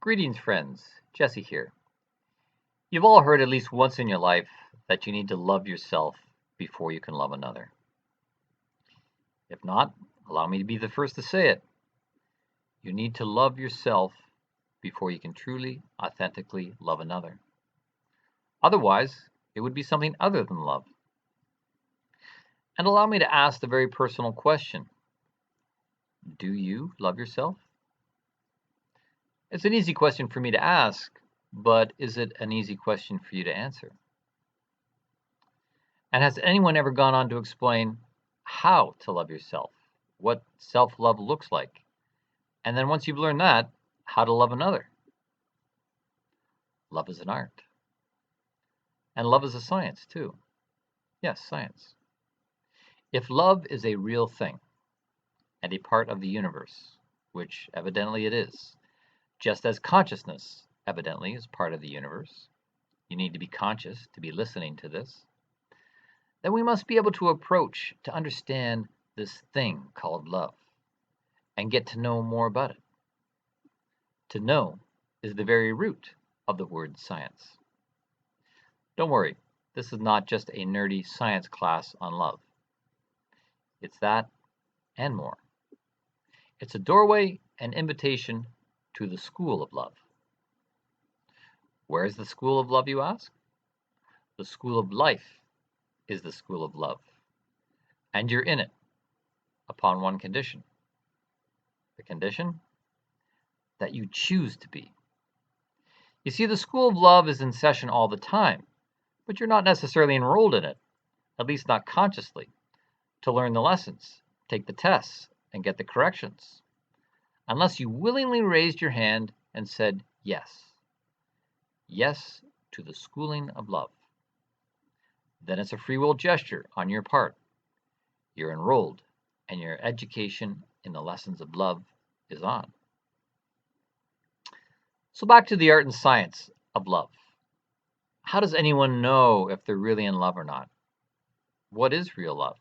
Greetings, friends. Jesse here. You've all heard at least once in your life that you need to love yourself before you can love another. If not, allow me to be the first to say it. You need to love yourself before you can truly, authentically love another. Otherwise, it would be something other than love. And allow me to ask the very personal question: do you love yourself? It's an easy question for me to ask, but is it an easy question for you to answer? And has anyone ever gone on to explain how to love yourself, what self love looks like, and then once you've learned that, how to love another? Love is an art. And love is a science, too. Yes, science. If love is a real thing and a part of the universe, which evidently it is, just as consciousness evidently is part of the universe, you need to be conscious to be listening to this, then we must be able to approach to understand this thing called love and get to know more about it. To know is the very root of the word science. Don't worry, this is not just a nerdy science class on love. It's that and more. It's a doorway and invitation to the school of love. Where is the school of love, you ask? The school of life is the school of love, and you're in it upon one condition. The condition? That you choose to be. You see, the school of love is in session all the time, but you're not necessarily enrolled in it, at least not consciously, to learn the lessons, take the tests, and get the corrections, unless you willingly raised your hand and said yes. Yes to the schooling of love. Then it's a free will gesture on your part. You're enrolled, and your education in the lessons of love is on. So back to the art and science of love. How does anyone know if they're really in love or not? What is real love?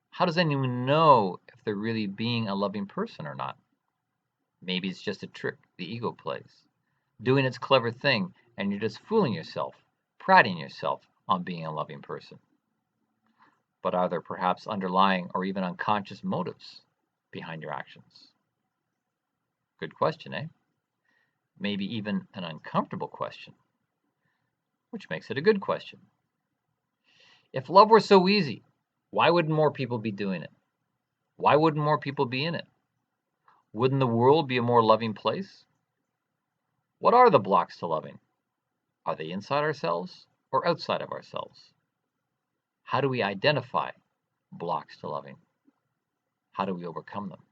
How does anyone know if they're really being a loving person or not? Maybe it's just a trick the ego plays, doing its clever thing, and you're just fooling yourself, priding yourself on being a loving person. But are there perhaps underlying or even unconscious motives behind your actions? Good question, eh? Maybe even an uncomfortable question, which makes it a good question. If love were so easy, why wouldn't more people be doing it? Why wouldn't more people be in it? Wouldn't the world be a more loving place? What are the blocks to loving? Are they inside ourselves or outside of ourselves? How do we identify blocks to loving? How do we overcome them?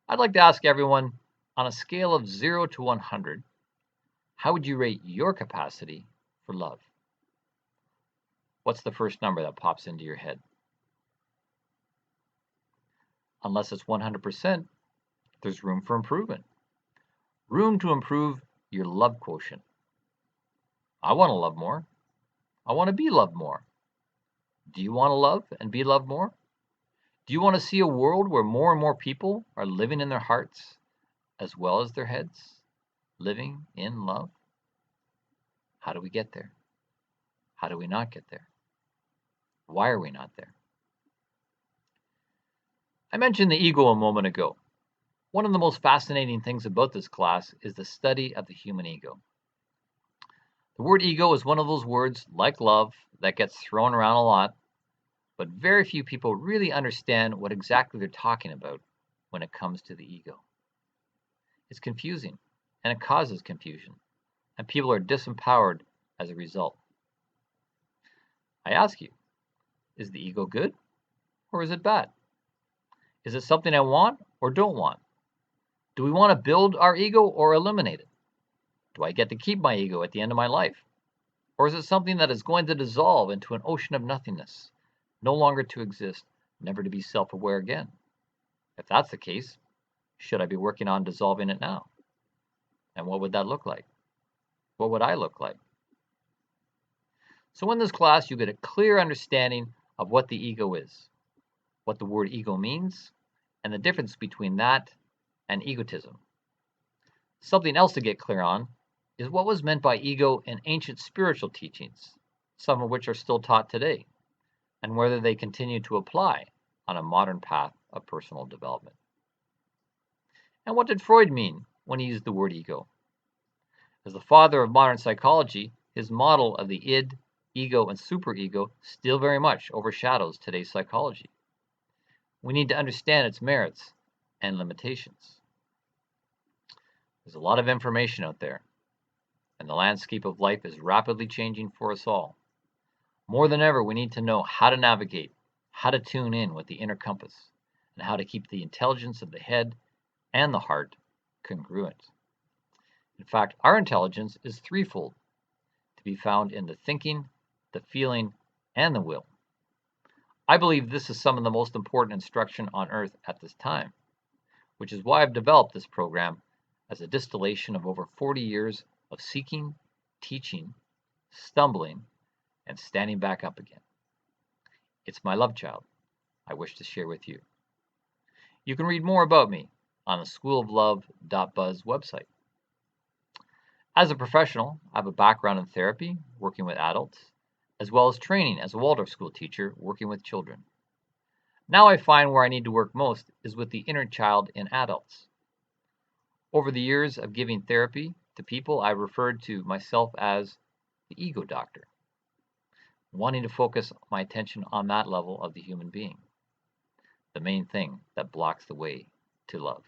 I'd like to ask everyone, on a scale of 0 to 100, how would you rate your capacity for love? What's the first number that pops into your head? Unless it's 100%, there's room for improvement. Room to improve your love quotient. I want to love more. I want to be loved more. Do you want to love and be loved more? Do you want to see a world where more and more people are living in their hearts as well as their heads, living in love? How do we get there? How do we not get there? Why are we not there? I mentioned the ego a moment ago. One of the most fascinating things about this class is the study of the human ego. The word ego is one of those words, like love, that gets thrown around a lot, but very few people really understand what exactly they're talking about when it comes to the ego. It's confusing, and it causes confusion, and people are disempowered as a result. I ask you, is the ego good or is it bad? Is it something I want or don't want? Do we want to build our ego or eliminate it? Do I get to keep my ego at the end of my life? Or is it something that is going to dissolve into an ocean of nothingness, no longer to exist, never to be self-aware again? If that's the case, should I be working on dissolving it now? And what would that look like? What would I look like? So in this class, you get a clear understanding of what the ego is, what the word ego means, and the difference between that and egotism. Something else to get clear on is what was meant by ego in ancient spiritual teachings, some of which are still taught today, and whether they continue to apply on a modern path of personal development. And what did Freud mean when he used the word ego? As the father of modern psychology, his model of the id, ego, and superego still very much overshadows today's psychology. We need to understand its merits and limitations. There's a lot of information out there, and the landscape of life is rapidly changing for us all. More than ever, we need to know how to navigate, how to tune in with the inner compass, and how to keep the intelligence of the head and the heart congruent. In fact, our intelligence is threefold, to be found in the thinking, the feeling, and the will. I believe this is some of the most important instruction on earth at this time, which is why I've developed this program as a distillation of over 40 years of seeking, teaching, stumbling, and standing back up again. It's my love child I wish to share with you. You can read more about me on the schooloflove.buzz website. As a professional, I have a background in therapy, working with adults, as well as training as a Waldorf school teacher, working with children. Now I find where I need to work most is with the inner child in adults. Over the years of giving therapy to people, I referred to myself as the ego doctor, wanting to focus my attention on that level of the human being, the main thing that blocks the way to love.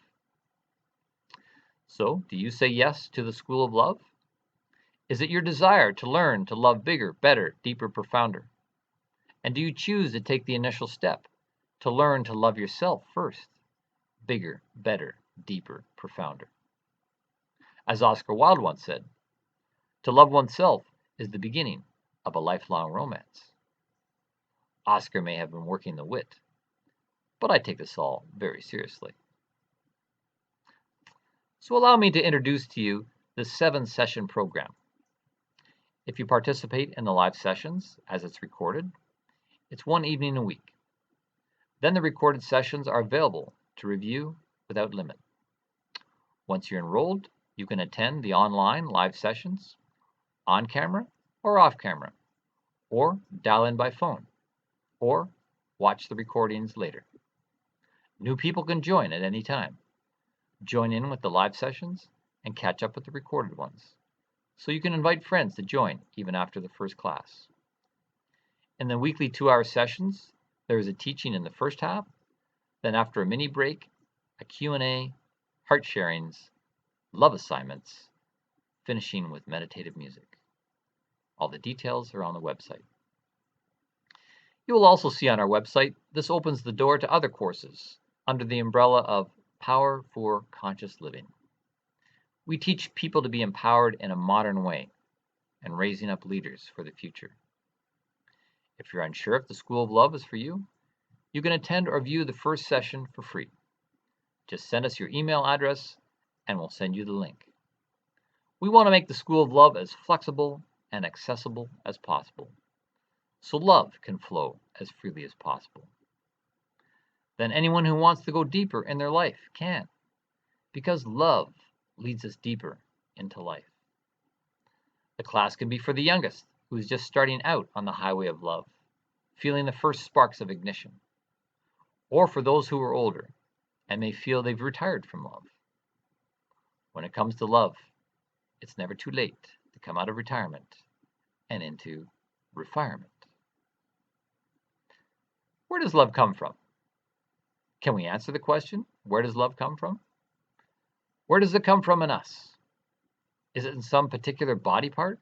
So, do you say yes to the School of Love? Is it your desire to learn to love bigger, better, deeper, profounder? And do you choose to take the initial step to learn to love yourself first? Bigger, better, deeper, profounder. As Oscar Wilde once said, to love oneself is the beginning of a lifelong romance. Oscar may have been working the wit, but I take this all very seriously. So allow me to introduce to you the 7-session program. If you participate in the live sessions as it's recorded, it's one evening a week. Then the recorded sessions are available to review without limit. Once you're enrolled, you can attend the online live sessions on camera or off camera, or dial in by phone, or watch the recordings later. New people can join at any time. Join in with the live sessions and catch up with the recorded ones, so you can invite friends to join even after the first class. In the weekly 2-hour sessions, there is a teaching in the first half, then after a mini break, a Q&A, heart sharings, love assignments, finishing with meditative music. All the details are on the website. You will also see on our website, this opens the door to other courses under the umbrella of Power for Conscious Living. We teach people to be empowered in a modern way and raising up leaders for the future. If you're unsure if the School of Love is for you, you can attend or view the first session for free. Just send us your email address and we'll send you the link. We want to make the School of Love as flexible and accessible as possible, so love can flow as freely as possible. Then anyone who wants to go deeper in their life can, because love leads us deeper into life. The class can be for the youngest, who is just starting out on the highway of love, feeling the first sparks of ignition, or for those who are older and may feel they've retired from love. When it comes to love, it's never too late to come out of retirement and into refirement. Where does love come from? Can we answer the question, where does love come from? Where does it come from in us? Is it in some particular body part?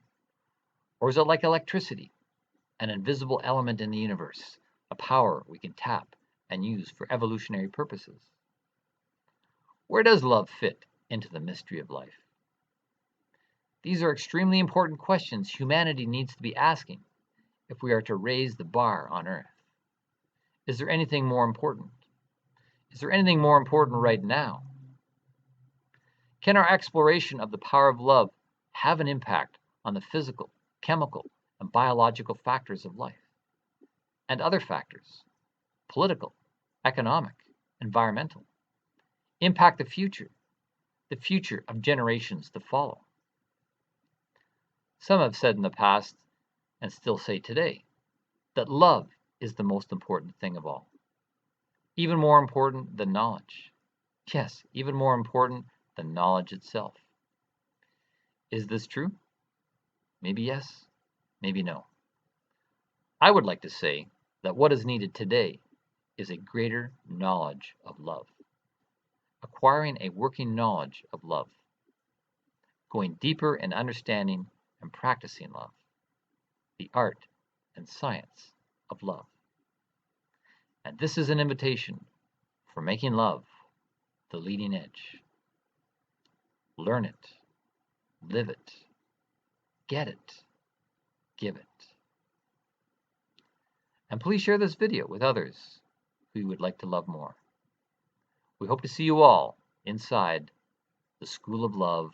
Or is it like electricity, an invisible element in the universe, a power we can tap and use for evolutionary purposes? Where does love fit into the mystery of life? These are extremely important questions humanity needs to be asking if we are to raise the bar on Earth. Is there anything more important? Is there anything more important right now? Can our exploration of the power of love have an impact on the physical, chemical, and biological factors of life, and other factors, political, economic, environmental, impact the future, the future of generations to follow. Some have said in the past, and still say today, that love is the most important thing of all. Even more important than knowledge. Yes, even more important than knowledge itself. Is this true? Maybe yes, maybe no. I would like to say that what is needed today is a greater knowledge of love. Acquiring a working knowledge of love. Going deeper in understanding and practicing love. The art and science of love. And this is an invitation for making love the leading edge. Learn it, live it, get it, give it. And please share this video with others who you would like to love more. We hope to see you all inside the School of Love.buzz.